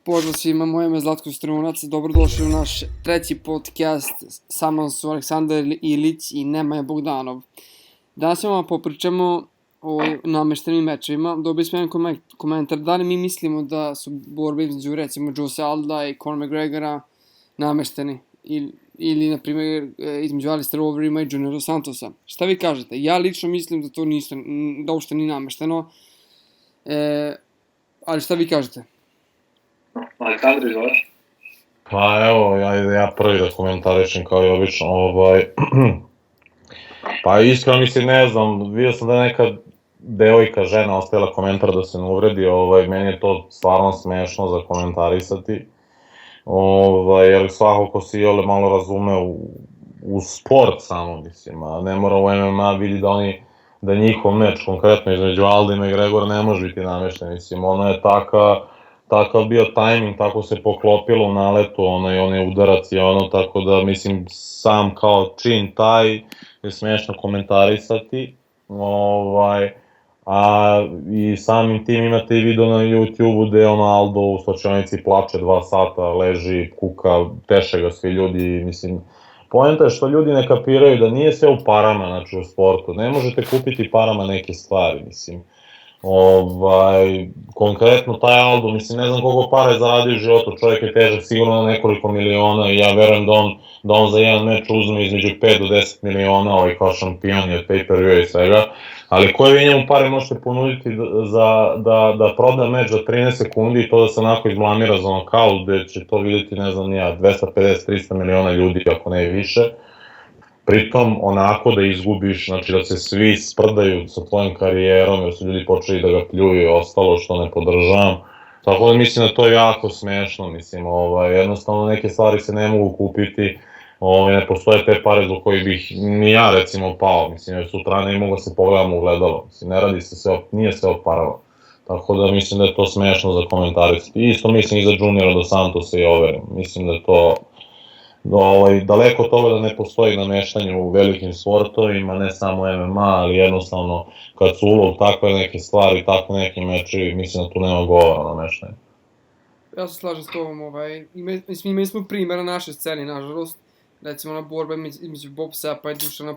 Pozdrav svima, moje ime je Zlatko Strunac, dobrodošli u naš treći podcast, sa mnom su Aleksandar Ilić i Nemanja Bogdanov. Danas vam popričamo o nameštenim mečevima. Dobili smo jedan komentar, da li mi mislimo da su borbe između recimo Jose Alda i Conor McGregora namešteni ili na primjer između Alistaira Overeema i Junior Dos Santosa. Šta vi kažete? Ja lično mislim da to da uopšte nije namešteno, ali šta vi kažete? Aleksandar, izvoliš? Pa evo, ja prvi da komentarišem kao i obično, pa iskreno mislim, ne znam, vidio sam da je neka devojka, žena, ostavila komentar da se ne uvredi, meni je to stvarno smešno za komentarisati, jer svako ko se iole malo razume u sport samo, mislim, a ne mora u MMA vidi da njihov meč, konkretno između Alda i McGregora, ne može biti namešten, mislim, ono je takav bio tajming, tako se poklopilo u naletu, onaj udarac i tako da, mislim, sam kao čin taj je smešno komentarisati, a i samim tim imate i video na YouTube-u gde Aldo u slačionici plače 2 sata, leži, kuka, teše ga svi ljudi, mislim, poenta je što ljudi ne kapiraju da nije sve u parama, znači u sportu, ne možete kupiti parama neke stvari, mislim, konkretno taj Aldo, mislim, ne znam koliko para je zaradio u životu, čovjek je težak sigurno nekoliko miliona i ja verujem da on za jedan meč uzme između 5 do 10 miliona, kao šampion je pay-per-view i svega, ali koje vi njemu pare možete ponuditi da proda meč za 13 sekundi i to da se onako izblamira za nokaut, gde će to vidjeti, ne znam, 250-300 miliona ljudi, ako ne i više. Pritom, onako da izgubiš, znači da se svi sprdaju sa tvojim karijerom, jer su ljudi počeli da ga pljuju i ostalo, što ne podržavam. Tako da mislim da to je jako smešno, mislim, jednostavno neke stvari se ne mogu kupiti, ne postoje te pare zbog koji bih ni ja recimo pao, mislim, jer sutra ne mogu se pogledam u gledalo, mislim, ne radi se sve, nije sve od parava. Tako da mislim da je to smešno za komentarisati. Isto mislim i za Juniora Dos Santosa i Overeema, mislim da je to daleko od toga da ne postoji nameštanje u velikim sportovima, ne samo MMA, ali jednostavno kad su ulog takve neke stvari, takve neke meče, mislim da tu nema govora nameštanje. Ja se slažem s tobom, imali smo primjer na našoj sceni, nažalost, recimo na borba između Bob Sappa i Dušana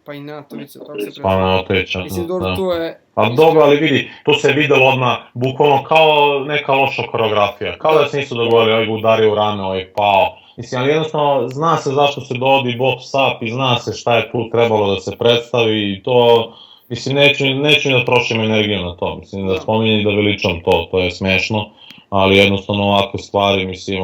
Pajnatovića, tako se Pajnatovića, mislim, to je... A dobro, ali vidi, tu se videlo odmah, bukvalno kao neka loša koreografija, kao da se nisu dogovorili, ga udario u rame, pao. Mislim, ali jednostavno, zna se zašto se dovodi Bob Sapp i zna se šta je tu trebalo da se predstavi i to, mislim, neću da trošim energiju na to, mislim, da spominjem i da veličam to je smešno, ali jednostavno ovakve stvari, mislim,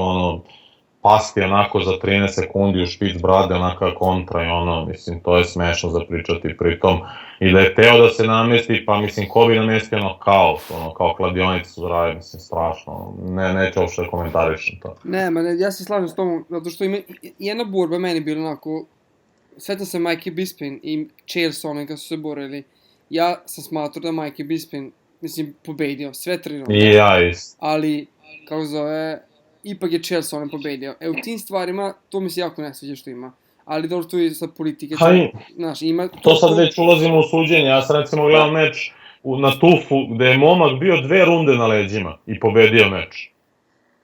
pasti onako za 13 sekundi u špic brade, onaka kontra i mislim, to je smešno za pričati pritom. I da je teo da se namesti, pa mislim, ko bi namestio kaos, kao kladionicu su radi, mislim, strašno. Neće uopšte komentarišem to. Ne, ja se slažem s tom, zato što jedna borba meni bila onako, svetam se Mikey Bisping i Chael Sonnen kad su se borili, ja sam smatrao da Mikey Bisping, mislim, pobedio, sve 3 runde. I ja isto. Ali, kako zove, ipak je Chael Sonnen pobedio. U tim stvarima, to mi se jako ne sviđa što ima. Ali dobro, to je sad politike. To sad već ulazimo u suđenje. Ja sam recimo gledao meč na Tufu gde je momak bio 2 runde na leđima i pobedio meč.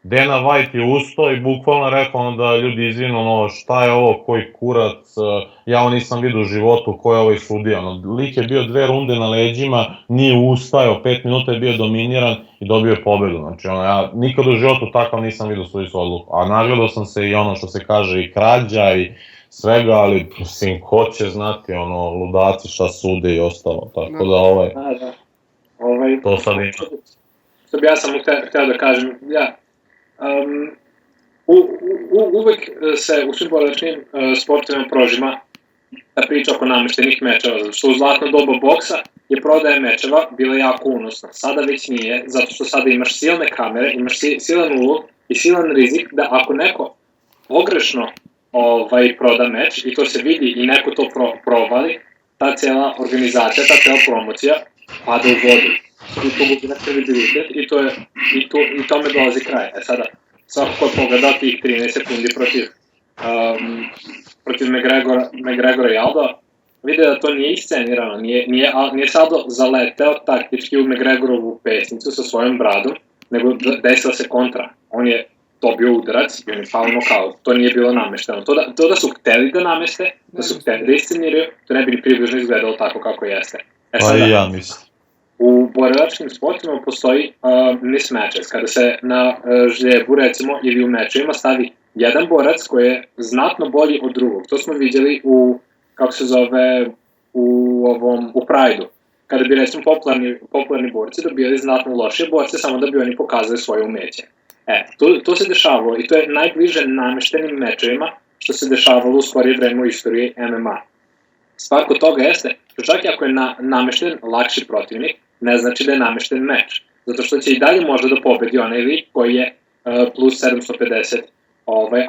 Dana White je ustao i bukvalno rekao da ljudi izvinu, šta je ovo, koji kurac, ja ovo nisam vidio u životu, ko je ovaj sudija. Lik je bio 2 runde na leđima, nije ustajao, 5 minuta je bio dominiran i dobio je pobedu. Znači, ja nikad u životu takav nisam vidio sudijsku odluku. A nagledao sam se i što se kaže i krađa i svega, ali, mislim, ko će znati, ludaci šta sude i ostalo. Tako da, to sad ima. Što bi ja samo htio da kažem, uvek se u svim borilačkim sportovima prožima priča oko nameštenih mečeva, zato što u zlatno doba boksa je prodaja mečeva bila jako unosna. Sada već nije, zato što sada imaš silne kamere, imaš silan ulog i silan rizik da ako neko pogrešno proda meč i to se vidi i neko to provali, ta cijela organizacija, ta cijela promocija pada u vodu. I to gubi na kredibilitet i tome dolazi kraj. Sada, svako ko je pogledao tih 13 sekundi protiv McGregora i Alda, vide da to nije iscenirano, nije Aldo zaleteo taktički u McGregorovu pesnicu sa svojom bradom nego desila se kontra. On je dobio udarac i on je pao nokaut. To nije bilo namešteno. To da su hteli da nameste, da su hteli da isceniraju, to ne bi ni približno izgledalo tako kako jeste. Pa i ja mislim. U borilačkim sportima postoji mismatches, kada se na žljebu recimo ili u mečevima stavi jedan borac koji je znatno bolji od drugog. To smo vidjeli u, kako se zove, u Pride-u. Kada bi recimo popularni borci dobijali znatno lošije borce samo da bi oni pokazali svoje umeće. To se dešavalo i to je najbliže nameštenim mečevima što se dešavalo u skorije vreme u istoriji MMA. Stvar kod toga jeste, što čak i ako je namešten lakši protivnik, ne znači da je namešten meč. Zato što će i dalje možda da pobedi onaj lik koji je plus 750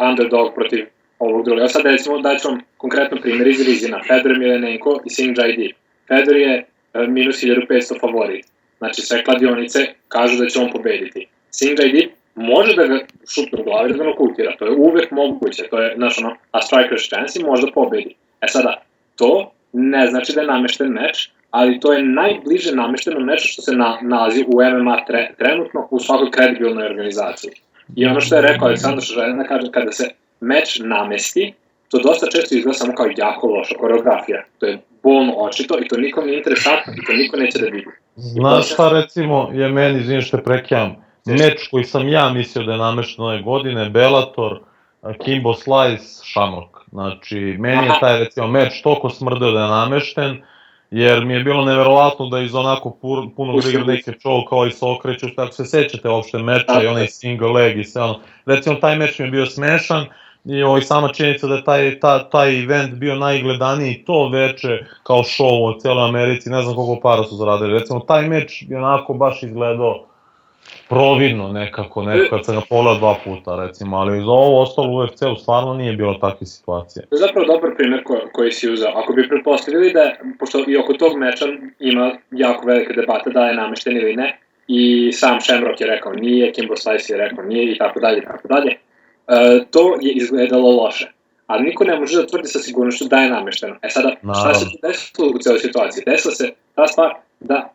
underdog protiv ovog drugog. Evo sad recimo daću vam konkretno primjer iz Rizina, Fedor Emelianenko i Sing Jae-di. Fedor je minus 1500 favorit. Znači sve kladionice kažu da će on pobediti. Sing Jae-di može da ga šutne u glavi, da ga nokautira. To je uvek moguće. To je, znaš, a striker's chance i možda pobedi. Sada, to ne znači da je namešten meč, ali to je najbliže nameštenom meču što se nalazi u MMA trenutno u svakoj kredibilnoj organizaciji. I ono što je rekao Aleksandar što želim da kažem, kada se meč namesti, to dosta često izgleda samo kao jako loša koreografija. To je bolno očito i to nikom nije interesantno i to niko neće da vidi. Znaš šta recimo je meni, izvini što prekijam, meč koji sam ja mislio da je namešten ove godine, Bellator, Kimbo Slice, Shamrock. Znači, meni je taj recimo meč toliko smrdeo da je namešten, jer mi je bilo neverovatno da iz onako puno igra neke show kao i se okreću, tako se sećate uopšte meča i onaj single leg i sve ono. Recimo, taj meč mi je bio smešan i sama činjenica da je taj event bio najgledaniji to veče kao show u cijeloj Americi, ne znam koliko para su zaradili. Recimo, taj meč je onako baš izgledao providno nekako kad sam ga pogledao 2 puta recimo, ali za ovo ostalo u UFC-u stvarno nije bilo takve situacije. To je zapravo dobar primjer koji si uzeo. Ako bi pretpostavili da, pošto i oko tog meča ima jako velike debate da je namešten ili ne, i sam Shamrock je rekao nije, Kimbo Slice je rekao nije i tako dalje, to je izgledalo loše. Ali niko ne može da tvrdi sa sigurnošću da je namešteno. Sada, šta se tu desilo u cijeloj situaciji? Desila se ta stvar da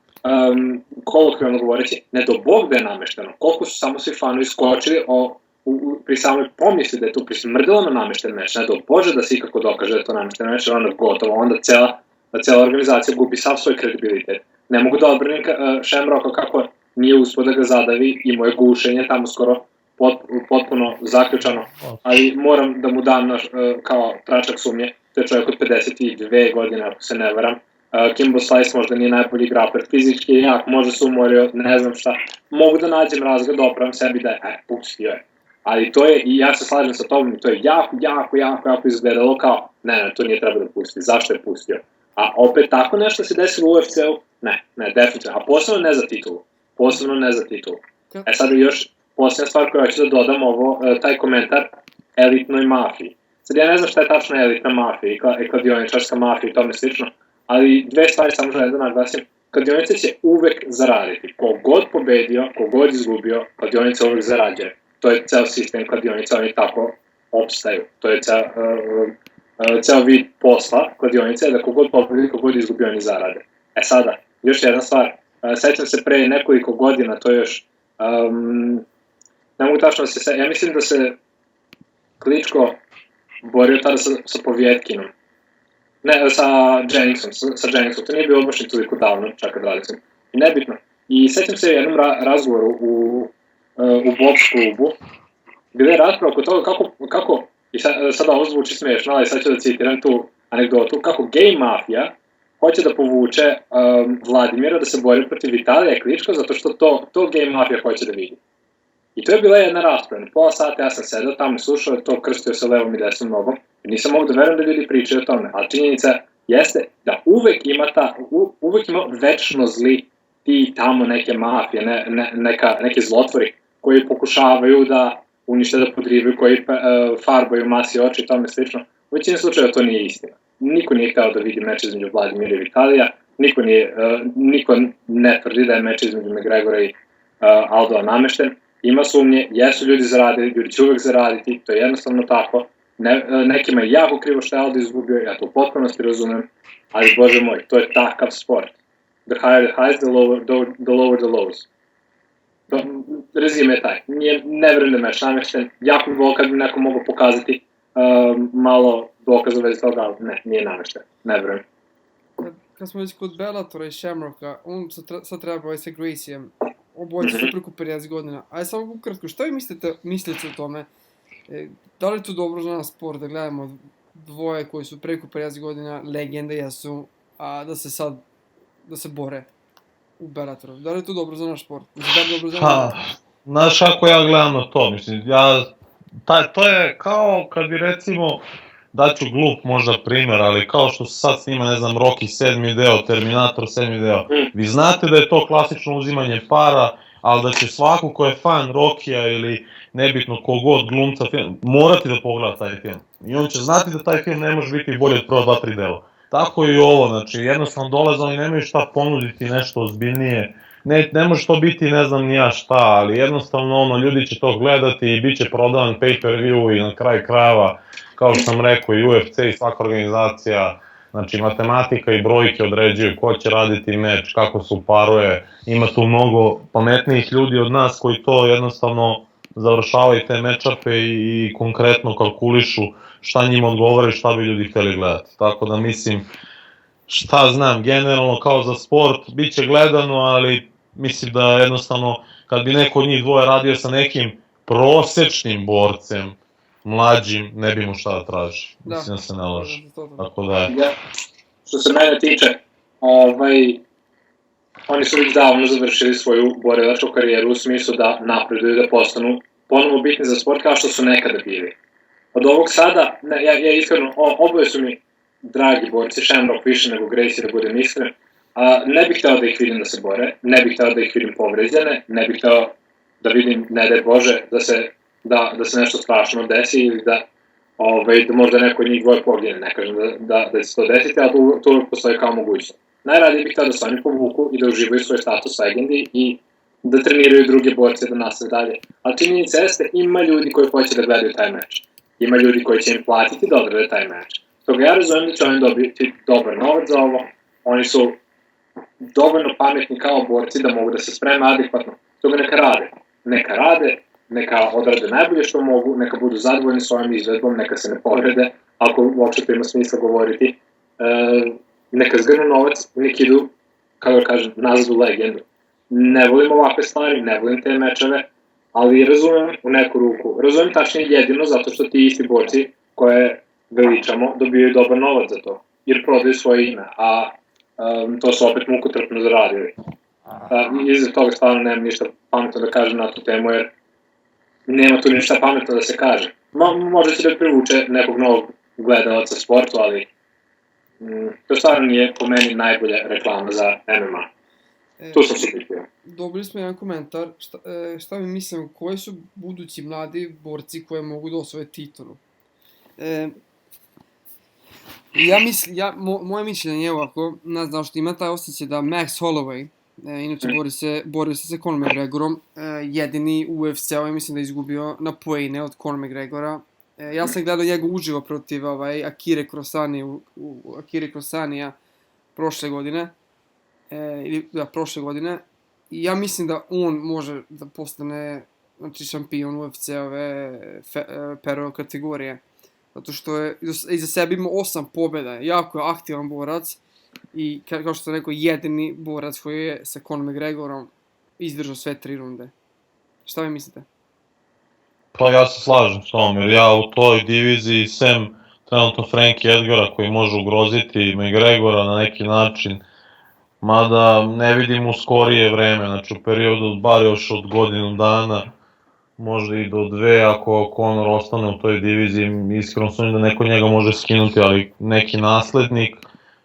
kolokvijalno govoreći, ne do Bog da je namešteno, koliko su samo svi fanovi skočili pri samoj pomisli da je tu prismrdilo na namešten meč, ne do Bože da se ikako dokaže da je to namešten meč, jer onda gotovo, onda cela organizacija gubi sav svoj kredibilitet. Ne mogu da odbranim Shamrocka kako nije uspio da ga zadavi, imao je gušenje tamo skoro potpuno zaključano, ali moram da mu dam kao tračak sumnje, to je čovjek od 52 godine, ako se ne varam. Kimbo Slice možda nije najbolji grappler, fizički je jak, možda se umorio, ne znam šta. Mogu da nađem razgled, opravim sebi da je, pustio je. Ali to je, i ja se slažem sa tobom, to je jako izgledalo kao, ne, to nije treba da pusti, zašto je pustio? A opet tako nešto se desilo u UFC-u? Ne, definitivno, a posebno ne za titulu. Sada još posljedna stvar koju hoću da dodam taj komentar elitnoj mafiji. Sad ja ne znam šta je tačno elitna mafija i kladioničarska mafija i tome slično, ali 2 stvari samo želim da naglasim. Kladionice će uvek zaraditi. Kogod pobedio, kogod izgubio, kladionice uvek zarađuje. To je ceo sistem kladionica, oni tako opstaju. To je ceo vid posla kladionice, da kogod pobedi, kogod izgubio, oni zarade. Sada, još jedna stvar. Sećam se pre nekoliko godina, to je još... ne mogu tačno da se... Ja mislim da se Kličko borio tada sa Povjetkinom. Ne, sa Jenningsom, to nije bilo baš i toliko davno, čak kad radim. I nebitno. I sećam se jednom razgovoru u boks klubu, gde je raspravo oko toga kako i sada ovo zvuči smiješno, ali sad ću da citiram tu anegdotu, kako gej mafija hoće da povuče Vladimira da se bori protiv Vitalija Klička, zato što to gej mafija hoće da vidi. I to je bila jedna rasprava, pola sata ja sam sedao tamo i slušao, to krstio se levom i desnom nogom, i nisam mogu da verujem da ljudi pričaju o tome, ali činjenica jeste da uvek ima večno zli ti tamo neke mafije, neke zlotvori koji pokušavaju da unište, da podrivaju, koji farbaju masi oči i tome slično. U većini slučajeva to nije istina. Niko nije hteo da vidi meč između Vladimira i Vitalija, niko ne tvrdi da je meč između McGregora i Aldoa namešten. Ima sumnje, jesu ljudi zaradili, ljudi će uvek zaraditi, to je jednostavno tako. Nekima je jako krivo što je Aldo izgubio, ja to u potpunosti razumem, ali bože moj, to je takav sport. The higher the highs, the lower the lows. rezime je taj. Ne verujem da je meč namešten. Jako bi volio kad bi neko mogao pokazati malo dokaza u vezi toga, ali ne, nije namešten. Ne verujem. Kad smo već kod Bellatora i Shamrocka, on sad treba sa Gracie-em, obojice su preko 50 godina. Ajde samo ukratko, šta vi mislite o tome? Da li je to dobro za nas sport da gledamo dvoje koji su preko 50 godina, legende jesu, a da se bore u Bellatoru? Da li je to dobro za naš sport? Da li je dobro za nas? Znaš kako ja gledam na to, mislim, to je kao kad bi recimo, daću glup možda primjer, ali kao što se sad snima, ne znam, Rocky 7. deo, Terminator 7. deo, vi znate da je to klasično uzimanje para, ali da će svako ko je fan Rockija ili nebitno kogod glumca film, morati da pogleda taj film. I on će znati da taj film ne može biti bolje od prva 2-3 dela. Tako i ovo, znači jednostavno dolaze, oni nemaju šta ponuditi nešto ozbiljnije, ne može to biti ne znam ni ja šta, ali jednostavno ljudi će to gledati i bit će prodavan pay-per-view i na kraj krajeva, kao što sam rekao, i UFC i svaka organizacija, znači matematika i brojke određuju ko će raditi meč, kako se uparuje, ima tu mnogo pametnijih ljudi od nas koji to jednostavno završavaju te mečape i konkretno kalkulišu šta njima odgovara i šta bi ljudi hteli gledati. Tako da mislim, šta znam, generalno kao za sport, bit će gledano, ali mislim da jednostavno kad bi neko od njih dvoje radio sa nekim prosečnim borcem, mlađim, ne bi mu šta da traži. Mislim da se ne laže. Tako da je. Što se mene tiče, oni su već davno završili svoju borilačku karijeru u smislu da napreduju, da postanu ponovo bitni za sport kao što su nekada bili. Od ovog sada, ja iskreno, oboje su mi dragi borci, Shamrock više nego Gracie, da budem iskren, ne bih hteo da ih vidim da se bore, ne bih hteo da ih vidim povređene, ne bih hteo da vidim, ne daj Bože, da se nešto strašno desi ili da možda neko od njih dvoje pogine, ne kažem da će se to desiti, ali to uvijek postoji kao mogućnost. Najradije bih hteo da se oni povuku i da uživaju svoj status legendi i da treniraju druge borce da nastave dalje. Ali činjenica jeste, ima ljudi koji hoće da gledaju taj meč. Ima ljudi koji će im platiti da odrade taj meč. Stoga ja razumijem da će oni dobiti dobar novac za ovo. Oni su dovoljno pametni kao borci da mogu da se spreme adekvatno. Stoga neka rade, neka odrade najbolje što mogu, neka budu zadovoljni svojom izvedbom, neka se ne povrede, ako uopšte to ima smisla govoriti. Neka zgrnu novac, nek idu, kako da kažem, nazad u legendu. Ne volim ovakve stvari, ne volim te mečeve, ali razumem u neku ruku. Razumem tačnije jedino zato što ti isti borci koje veličamo dobijaju dobar novac za to, jer prodaju svoje ime, a to su opet mukotrpno zaradili. Iza toga stvarno nemam ništa pametno da kažem na tu temu, jer nema tu ništa pametno da se kaže. Možda će da privuče nekog novog gledalaca sportu, ali to stvarno nije po meni najbolja reklama za MMA. Tu sam se pitao. Dobili smo jedan komentar, šta mi mislimo, koji su budući mladi borci koje mogu da osvoje titulu? Moje mišljenje je ovako, ne znam što ima taj osjećaj da Max Holloway, inače borio se sa Conor McGregorom, jedini u UFC-u, mislim da je izgubio na poene od Conor McGregora. Ja sam gledao njega uživo protiv Akire Krosanija prošle godine. I ja mislim da on može da postane šampion UFC-ove Pero kategorije. Zato što je iza sebe ima 8 pobjeda, jako je aktivan borac i kao što sam rekao, jedini borac koji je sa Conor McGregorom izdržao sve 3 runde. Šta vi mislite? Pa ja se slažem s tom, jer ja u toj diviziji, sem trenutno Frankie Edgara koji može ugroziti McGregora na neki način, mada ne vidim u skorije vreme, znači u periodu bar još od godinu dana, možda i do 2, ako Conor ostane u toj diviziji, iskreno sumnjam da neko njega može skinuti, ali neki naslednik,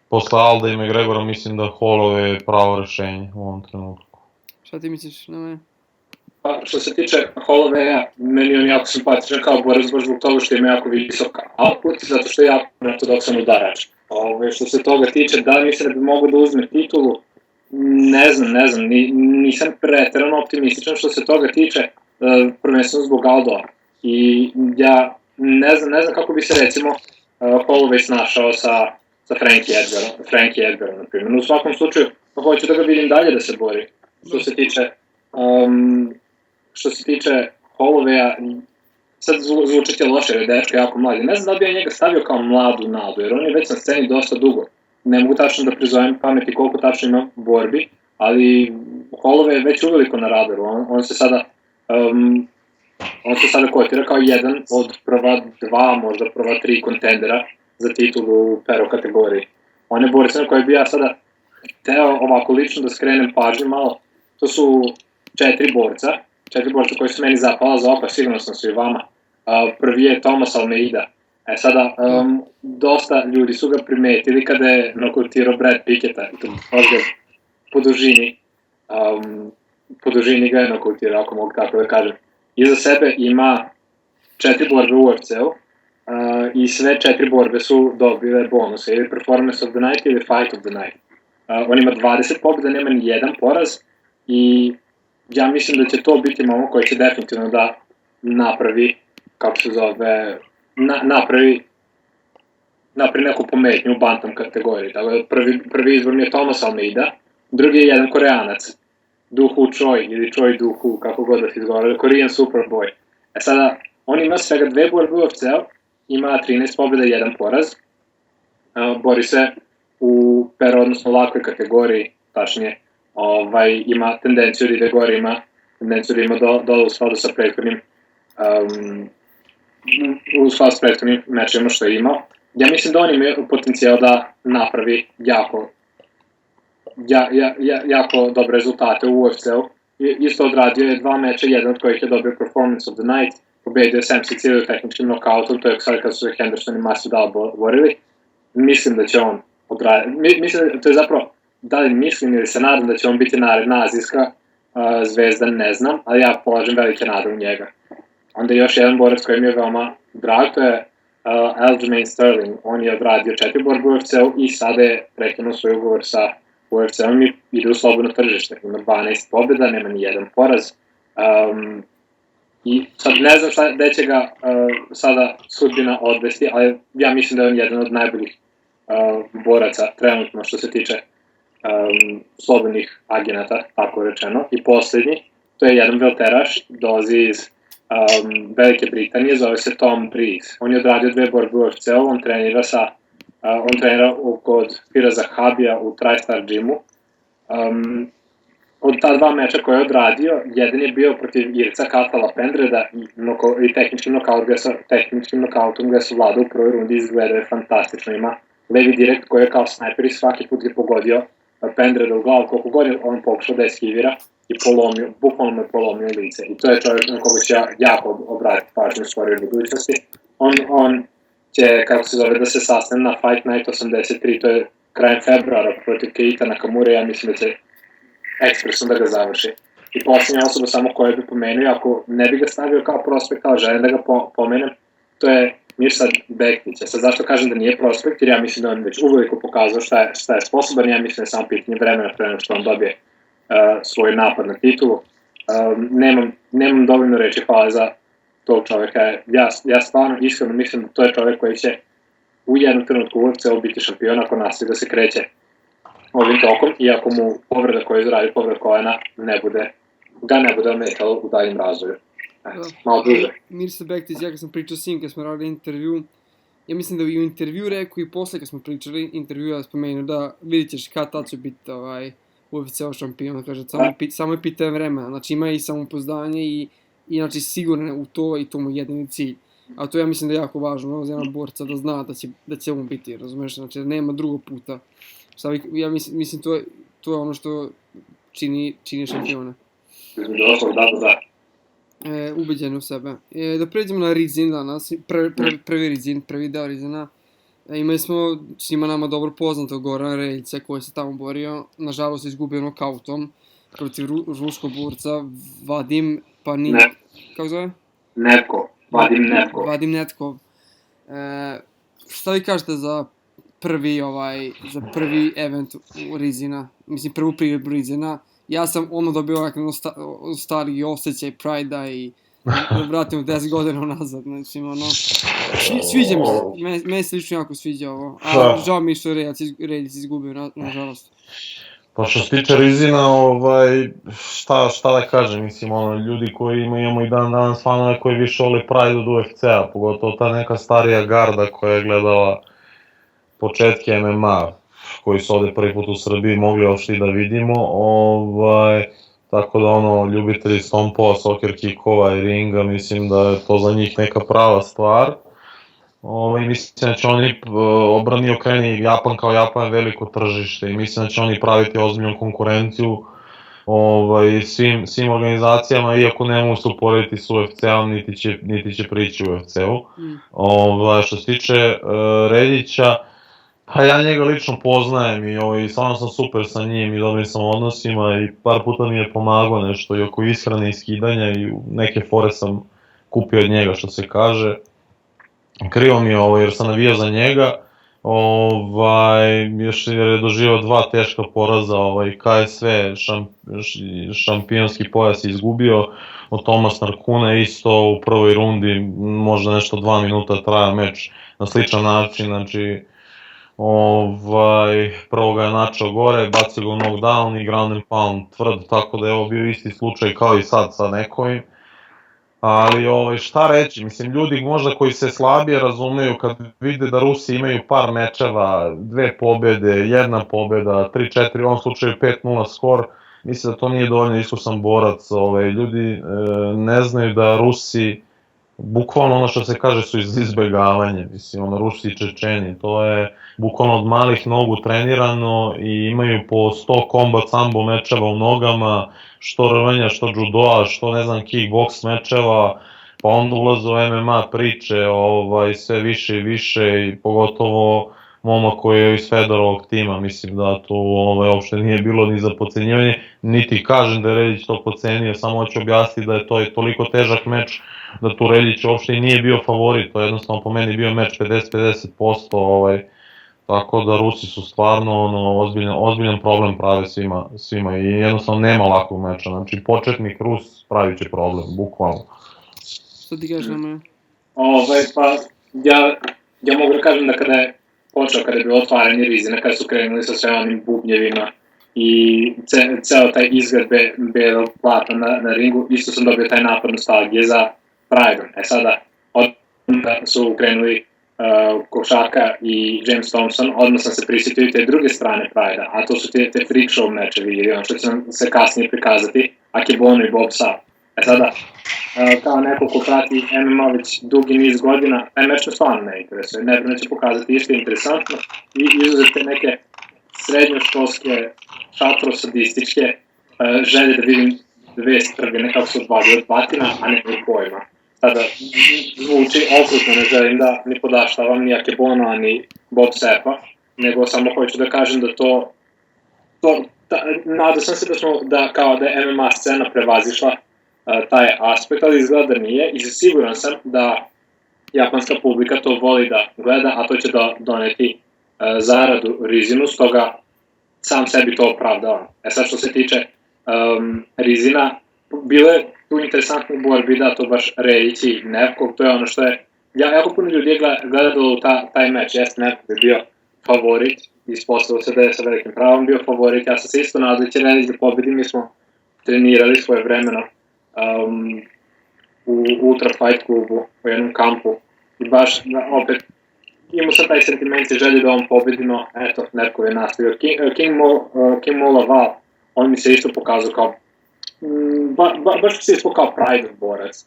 posle Alda i McGregora mislim da Holloway je pravo rešenje u ovom trenutku. Šta ti misliš na mene? Pa što se tiče Hollowaya, meni on jako simpatičan kao borac baš zbog toga što ima jako visok output, zato što je jako ortodoksan udarač. Što se toga tiče, da li mislim da bi mogo da uzme titulu, ne znam, nisam preterano optimističan što se toga tiče, prvenstveno zbog Aldoa. I ja ne znam kako bi se recimo Holloway snašao sa Frankie Edgarom, na primjer. U svakom slučaju, hoću da ga vidim dalje da se bori. Što se tiče što se tiče Hollowaya, sad zvučite loše, jer je dečko jako mladi. Ne znam da bi ja njega stavio kao mladu nadu, jer on je već na sceni dosta dugo. Ne mogu tačno da prizovem pameti koliko tačno ima borbi, ali Holloway je već uveliko na radaru. On se sada kotira kao jedan od prva dva, možda prva tri kontendera za titulu u pero kategoriji. On je borac na koje bi ja sada hteo ovako lično da skrenem pažnju malo. To su četiri borca koji su meni zapala za oko, sigurno sam su i vama. Prvi je Thomas Almeida. Sada, dosta ljudi su ga primetili kada je nokautirao Brad Picketa. Po dužini ga je nokautirao, ako mogu tako da kažem. Iza sebe ima 4 borbe u UFC-u i sve 4 borbe su dobile bonuse, ili Performance of the Night ili Fight of the Night. On ima 20 pobjeda, nema ni jedan poraz i ja mislim da će to biti momak koji će definitivno da napravi, kako se zove, napravi neku pometnju u bantam kategoriji. Dakle, prvi izbor mi je Thomas Almeida, drugi je jedan Koreanac, Du Hu Choi ili Choi Du Hu, kako god da se izgovara, Korean Superboy. Sada, on ima svega 2 borbe u UFC-u, ima 13 pobjeda i 1 poraz, bori se u pero, odnosno lakoj kategoriji, tačnije, ima tendenciju da ide gore, ima tendenciju da ima dole u skladu sa prethodnim mečima što je imao. Ja mislim da on ima potencijal da napravi jako dobre rezultate u UFC-u. Isto odradio je 2 meča, jedan od kojih je dobio Performance of the Night, pobedio Sam Sicilio tehničkim nokautom, to je sad kad su se Henderson i Masvidal borili. Mislim da će on odraditi, mislim da to je zapravo, da li mislim ili se nadam da će on biti naredna azijska zvezda, ne znam, ali ja polažem velike nade u njega. Onda još jedan borac koji mi je veoma drag, to je Aljamain Sterling. On je odradio 4 borbe u UFC-u i sada je prekinuo svoj ugovor sa UFC-om i ide u slobodno tržište. Ima 12 pobjeda, nema ni jedan poraz. I sad ne znam gde će ga sada sudbina odvesti, ali ja mislim da je on jedan od najboljih boraca trenutno što se tiče slobodnih agenata, tako rečeno. I poslednji, to je jedan velteraš, dolazi iz Velike Britanije, zove se Tom Breeze. On je odradio 2 borbe u UFC-u, on trenira kod Firaza Habija u TriStar gymu. Od ta 2 meča koje je odradio, jedan je bio protiv Irca Katala Pendreda i tehničkim nokautom ga je savladao u prvoj rundi, izgleda je fantastično, ima levi direkt koji je kao snajper i svaki put je pogodio Pendreda u glavu, koliko god je on pokušao da eskivira i bukvalno me polomio lice. I to je čovjek na koga će jako obratiti pažnju u skorijoj budućnosti. On će, kako se zove, da se sastane na Fight Night 83, to je krajem februara protiv Keita Nakamura, ja mislim da će ekspresno da ga završi. I posljednja osoba samo koja bi pomenuo, ako ne bi ga stavio kao prospekt, ali želim da ga pomenem, to je Mirsad Bektić. Sad zašto kažem da nije prospekt, jer ja mislim da on već uveliko pokazao šta je sposoban, ja mislim da je samo pitanje vremena pre nego što on dobije svoj napad na titulu. Nemam dovoljno reći hvala za tog čoveka. Ja stvarno iskreno mislim da to je čovek koji će u jednom trenutku u UFC-u biti šampion ako nastavi da se kreće ovim tokom, iako mu povreda koju izradi, povreda kolena, ne bude ometalo u daljim razvoju. Malo duže. Mirsad Bektić, ja kad sam pričao s njim, kad smo radili intervju, ja mislim da i u intervju rekao i posle kad smo pričali, intervju ja spomenuo da vidit ćeš kad tad će biti UFC-ov šampion, kaže, samo je pitanje vremena, znači ima i samopouzdanje i znači sigurno u to i to mu je jedini cilj. A to ja mislim da je jako važno za jedan borca da zna da će on biti, razumeš, znači nema drugog puta. Ja mislim to je ono što čini šampiona. Da. Ubeđen u sebe. Da pređemo na Rizin danas, prvi deo Rizina. Imali smo svima nama dobro poznatog Gorana Reljca koji se tamo borio, nažalost izgubio nokautom protiv ruskog borca Vadim kako zove? Vadim Netkov. Šta vi kažete za prvi event u Rizina, mislim prvu priredbu Rizina? Ja sam ono dobio ovak nostalgiji osjećaj Pride-a i da vratimo 10 godina nazad, znači ono, sviđa mi se, meni se lično jako sviđa ovo, a žao mi što Reljac izgubio, nažalost. Pa što se tiče Rizina, šta da kažem, mislim, ljudi koji imamo i dan danas fanove koji više vole Pride od UFC-a, pogotovo ta neka starija garda koja je gledala početke MMA, koji su ovde prvi put u Srbiji mogli uopšte i da vidimo, tako da ljubitelji stompova, soccer kickova i ringa, mislim da je to za njih neka prava stvar. Mislim da će oni obrani okreni Japan kao Japan je veliko tržište i mislim da će oni praviti ozbiljnu konkurenciju svim organizacijama, iako ne mogu se uporediti s UFC-om, niti će prići u UFC-u. Što se tiče Reljića, pa ja njega lično poznajem i stvarno sam super sa njim i dobrim sam odnosima i par puta mi je pomagao nešto i oko ishrane i skidanja i neke fore sam kupio od njega, što se kaže. Krivo mi je jer sam navijao za njega, još je doživao 2 teška poraza, KSV šampionski pojas izgubio, od Tomas Narkuna isto u prvoj rundi, možda nešto 2 minuta traja meč na sličan način, znači prvo ga je načao gore, bacio ga u knockdown i ground and pound tvrd, tako da je ovo bio isti slučaj kao i sad sa nekovim. Ali šta reći, mislim, ljudi možda koji se slabije razumeju kad vide da Rusi imaju par mečeva, 2 pobjede, 1 pobjeda, 3-4, u ovom slučaju 5-0 skor, mislim da to nije dovoljno iskusan borac, ljudi ne znaju da Rusi, bukvalno ono što se kaže su izbjegavanje, mislim, Rusi i Čečeni, to je bukvalno od malih nogu trenirano i imaju po 100 combat sambo mečeva u nogama, što rvenja, što judoa, što ne znam kickbox mečeva, pa onda ulaze u MMA priče, sve više i više i pogotovo momak koji je iz Fedorovog tima, mislim da to uopšte nije bilo ni za podcenjivanje, niti kažem da je Reljić to podcenio, samo hoću objasniti da je to toliko težak meč da tu Reljić uopšte i nije bio favorit, to je jednostavno po meni bio meč 50-50%, tako da Rusi su stvarno ozbiljan problem prave svima i jednostavno nema lakog meča, znači početnik Rus pravit će problem, bukvalno. Što ti kažeš nama? Pa ja mogu da kažem da kada je bilo otvaranje Rizina, kada su krenuli sa sve onim bubnjevima i ceo taj izgled belog plata na ringu, isto sam dobio taj napad nostalgije za Pride-om. Sada, odmah su krenuli Košaka i James Thompson, odmah sam se prisjetio i te druge strane Pride-a, a to su te freak show mečevi, što će se kasnije prikazati, Akebono i Bob Sapp. Sada, kao neko ko prati MMA već dugi niz godina, taj meč me stvarno ne interesuje, ne će pokazati išto interesantno i izuzete neke srednjoškolske, šatrosadističke želje da vidim 2 strgane kako se odvadili od batina, a ne od pojma. Sada, zvuči okrutno, ne želim da ni podaštavam ni Akebona, ni Bob Sappa, nego samo hoću da kažem da nadao sam se da je MMA scena prevazišla taj aspekt, ali izgleda da nije i siguran sam da japanska publika to voli da gleda, a to će doneti zaradu Rizinu, stoga sam sebi to opravdava. Sad što se tiče Rizina, bilo je tu interesantni borbi, da, to baš Reljić i Nevkov, to je ono što je, jako puno ljudi je gledalo taj meč, jeste Nevkov je bio favorit, ispostavilo se da je sa velikim pravom bio favorit, ja sam se isto nadao da će Reljić da pobedi, mi smo trenirali svoje vremeno u Ultra Fight klubu, u jednom kampu, i baš, opet, imao sam taj sentiment i želje da on pobedi, no, eto, Nevkov je nastavio. King Mo Laval, on mi se isto pokazao kao baš se ispao kao Pride borac.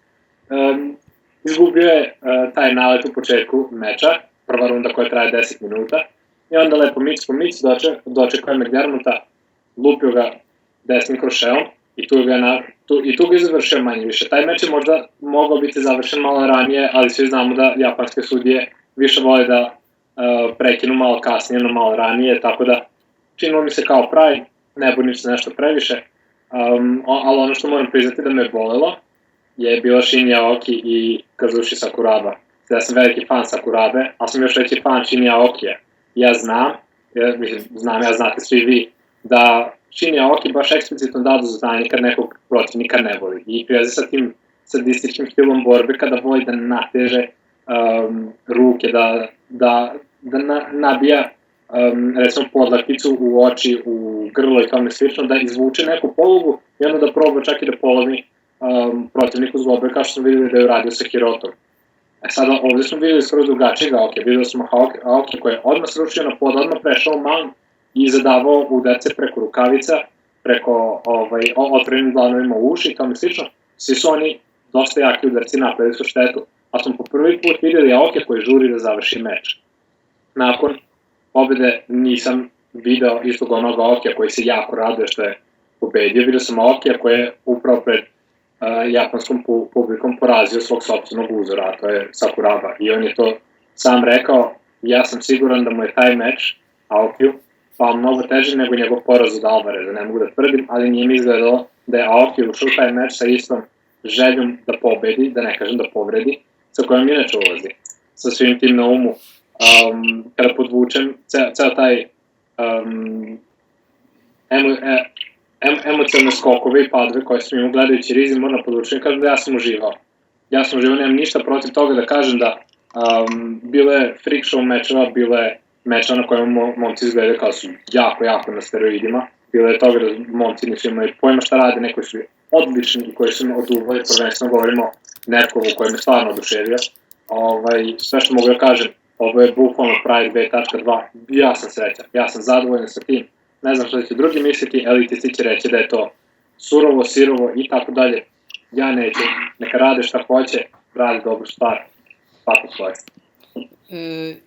Izgubio je taj nalet u početku meča, prva runda koja traje 10 minuta, i onda lepo mic po mic dočekao je McDermotta, lupio ga desnim krošeom i tu ga je završio manje više. Taj meč je možda mogao biti završen malo ranije, ali svi znamo da japanske sudije više vole da prekinu malo kasnije, no malo ranije, tako da činilo mi se kao Pride, ne budim se nešto previše. Ali ono što moram priznati da me bolelo je bila Shinya Aoki i Kazushi Sakuraba. Ja sam veliki fan Sakurabe, ali sam još veći fan Shinya Aokija. Ja znate svi vi, da Shinya Aoki baš eksplicitno dadu znanje kad nekog protivnika ne voli. I prijezi sa tim sadističkim stilom borbe kada voli da nateže ruke, da nabija recimo podlakticu u oči, u grlo i tome slično, da izvuče neku polugu i onda da proba čak i da polomi protivniku zglobe, kao što smo videli da je uradio sa Hirotom. Sada ovdje smo videli skoro drugačijeg Aokija, videli smo Aokija koji je odmah sručio na pod, odmah prešao mount i zadavao udarce preko rukavica, preko otvorenim dlanovima u uši i tome slično. Svi su oni dosta jaki udarci, napravili su štetu, a smo po prvi put videli Aokija koji žuri da završi meč. Nakon pobjede nisam video istog onog Aokija koji se jako raduje što je pobedio, vidio sam Aokija koji je upravo pred japanskom publikom porazio svog sopstvenog uzora, a to je Sakuraba. I on je to sam rekao, ja sam siguran da mu je taj meč Aokiju pao mnogo teže nego njegov poraz od Alvareza, ne mogu da tvrdim, ali nije mi izgledalo da je Aoki ušao taj meč sa istom željom da pobedi, da ne kažem da povredi, sa kojom inače ulazi. Sa svim tim na umu. Kada podvučem ceo taj emocionalne skokove i padove koje sam imao gledajući Rizin, moram podvučem, kažem da ja sam uživao. Ja sam uživao, nemam ništa protiv toga da kažem da bile freak show mečeva, bile meča na kojima momci izgledaju kao su jako na steroidima. Bilo je toga da momci nisu imali pojma šta rade, neki su odlični i koji su me oduvali, prvenstveno govorimo o Nerkovu koji me stvarno oduševio. Sve što mogu da kažem, ovo je bukvalno Pride 2.2, ja sam srećan, ja sam zadovoljan sa tim. Ne znam što će drugi misliti, elitisti će reći da je to surovo, sirovo i tako dalje. Ja neću, neka rade šta hoće, rade dobru stvar, tako svoje.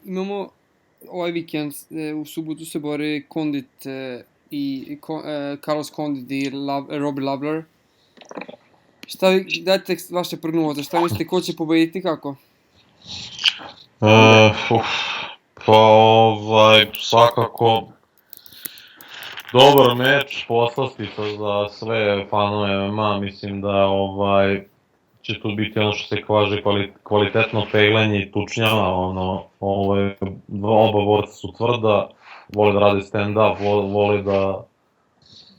Imamo ovaj vikend, u subotu se bore Condit i Carlos Condit i Robbie Lawler. Dajte vaše prognoze, šta mislite, ko će pobediti, kako? Svakako dobar meč, poslastica za sve fanove MMA, mislim da će tu biti ono što se kaže kvalitetno peglanje i tučnjava, oba borca su tvrda, vole da rade stand-up,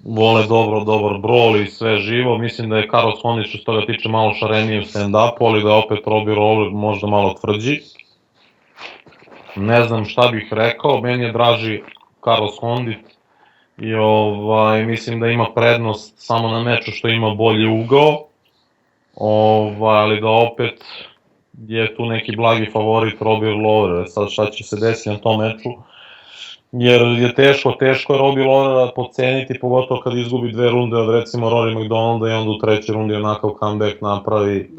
vole dobar brawl i sve živo. Mislim da je Carlos Condit što se toga tiče malo šareniji u stand-upu, ali da je opet Robbie Lawler možda malo tvrđi. Ne znam šta bih rekao, meni je draži Carlos Condit i mislim da ima prednost samo na meču što ima bolji ugao, ali da opet je tu neki blagi favorit Robbie Lawler. Sad šta će se desiti na tom meču, jer je teško je Robbie Lawlera podceniti, pogotovo kad izgubi 2 runde od recimo Rory McDonalda i onda u 3. rundi onakav comeback napravi,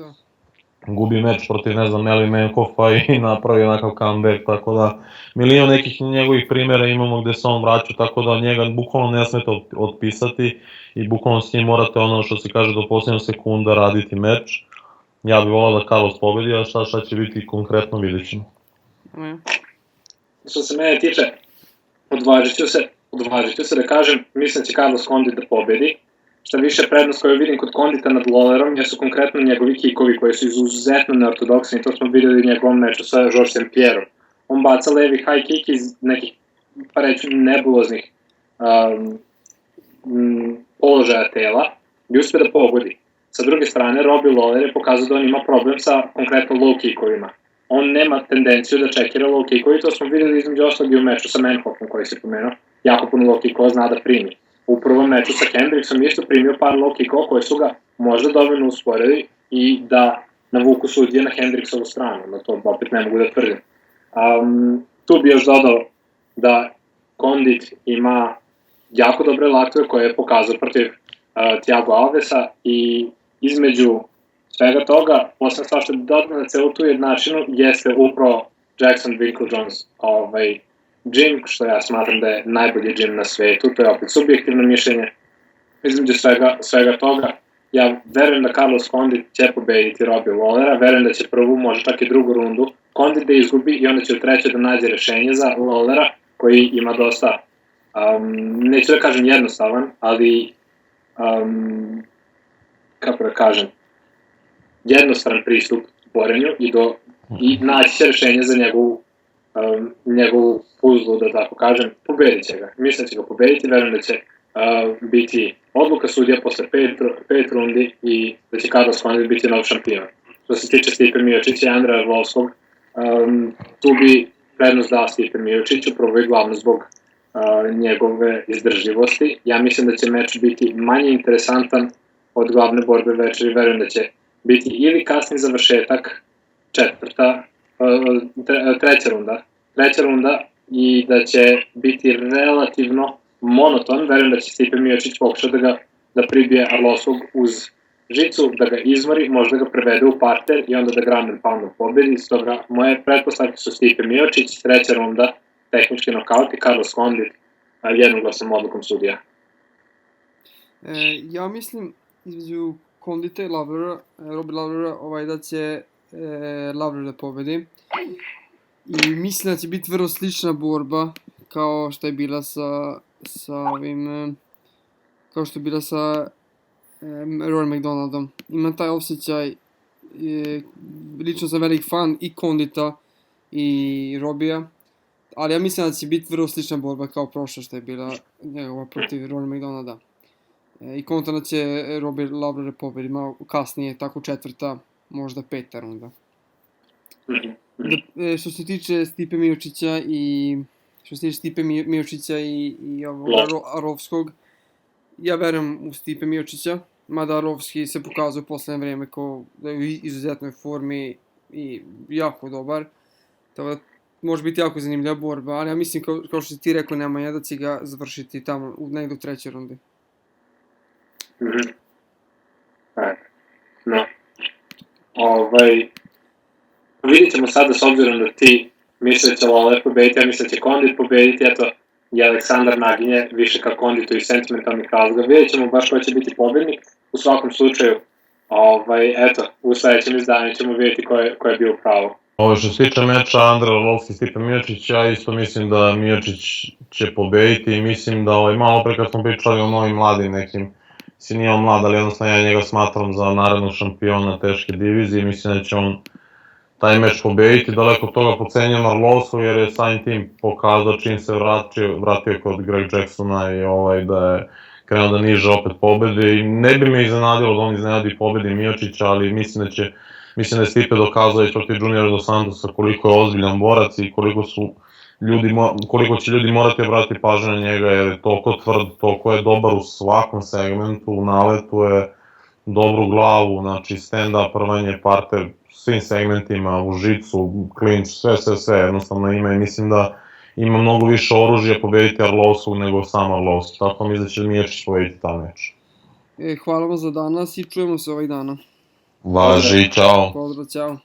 gubi meč protiv Meli Menkoffa i napravi onakav comeback, tako da milion nekih njegovih primjera imamo gde se on vraća, tako da njega bukvalno ne smete otpisati i bukvalno s njim morate ono što se kaže do posljednjeg sekunda raditi meč. Ja bih volao da Carlos pobedi, a šta će biti konkretno vidjet ćemo. Što se mene tiče, odvažit ću se da kažem, mislim da će Carlos Condit da pobedi. Šta više prednost koju vidim kod Condita nad Lawlerom jesu konkretno njegovi kikovi koji su izuzetno neortodoksni, to smo videli u njegovom meču sa Georges St. Pierre-om. On baca levi high kick iz nekih, pa reći, nebuloznih položaja tela i uspe da pogodi. Sa druge strane, Robbie Lawler je pokazao da on ima problem sa konkretno low kickovima. On nema tendenciju da čekira low kickovi, to smo videli između ostalog i u meču sa Manhoffom koji se pomenuo. Jako puno low kickova zna da primi. U prvom meču sa Hendricksom isto primio par low kickova koji su ga možda dovoljno usporili i da navuku sudije na Hendricksovu stranu, no to opet ne mogu da tvrdim. Tu bi još dodao da Condit ima jako dobre laktove koje je pokazao protiv Thiago Alvesa i između svega toga, poslednja stvar što je dodano na celu tu jednačinu jeste upravo Jackson Winkle-Jones gym, što ja smatram da je najbolji gym na svetu, to je opet subjektivno mišljenje. Između svega toga, ja verujem da Carlos Condit će pobediti Robbie Lawlera, verujem da će prvu, možda čak i drugu rundu Condit da izgubi i onda će u 3. da nađe rešenje za Lawlera, koji ima dosta, neću da kažem jednostavan, ali, kako da kažem, jednostran pristup borenju i naći će rešenje za njegovu puzlu, da tako kažem, pobedit će ga. Mislim da će ga pobediti, verujem da će biti odluka sudija posle 5 rundi i da će Carlos Condit biti nov šampion. Što se tiče Stipe Miocića i Andreja Arlovskog, tu bi prednost dao Stipe Miociću, prvo i glavno zbog njegove izdržljivosti. Ja mislim da će meč biti manje interesantan od glavne borbe večeri, verujem da će biti ili kasni završetak treća runda i da će biti relativno monoton, verujem da će Stipe Miocić pokušati da pribije Arlovskog uz žicu, da ga izmori, možda ga prevede u parter i onda da ground and poundom pobedi. Stoga moje pretpostavke su Stipe Miocić, treća runda, tehnički nokaut i Carlos Condit jednoglasnom odlukom sudija. Ja mislim između Condita i Lawlera, Robbie Lawlera, da će Lawler da pobedi. I mislim da će biti vrlo slična borba kao što je bila sa Rory McDonaldom. Imam taj osjećaj, lično sam velik fan i Condita i Robija, ali ja mislim da će biti vrlo slična borba kao prošla što je bila njegova protiv Rory McDonalda. I kontra će Robbie Lawler pobedi malo kasnije, tako četvrta, možda peta runda. Što se tiče Stipe Miocića i Arlovskog, ja verujem u Stipe Miocića, mada Arlovski se pokazao u poslednje vreme da je u izuzetnoj formi i jako dobar. Tako da može biti jako zanimljiva borba, ali ja mislim, kao što si ti rekao, Nemanja, da će ga završiti tamo negdje u trećoj rundi. Vidjet ćemo sada, s obzirom da ti misle da će Lawler pobediti, ja mislim da će Condit pobediti, eto, i Aleksandar naginje više ka Conditu iz sentimentalnih razloga. Vidjet ćemo baš ko će biti pobednik. U svakom slučaju, eto, u sledećem izdanju ćemo vidjeti ko je bio u pravu. Što se tiče meča Andrej Arlovski i Stipe Miocić, ja isto mislim da Miocić će pobediti i mislim da malo pre kad smo pričali o novim mladim nekim, nije on mlad, ali jednostavno ja njega smatram za narednog šampiona teške divizije, mislim da će on taj meč pobediti, daleko od toga pocenjam Arlovskog jer je samim tim pokazao čim se vratio kod Greg Jacksona i da je krenuo da niže opet pobedi i ne bi me iznenadilo da on iznenadi pobedi Miocića, ali mislim da je Stipe dokazao i protiv Juniora dos Santosa koliko je ozbiljan borac i koliko će ljudi morati obratiti pažnju na njega jer je toliko tvrd, toliko je dobar u svakom segmentu, u naletu je dobru glavu, znači stand-up, prvanje, parter, svim segmentima, u žicu, klinč, sve, jednostavno ima i mislim da ima mnogo više oružja pobediti Arlovskog nego sam Arlovski, tako mi da će Miocić pobediti ta meč. Hvala vam za danas i čujemo se ovih dana. Važi, čao. Pozdrav, čao.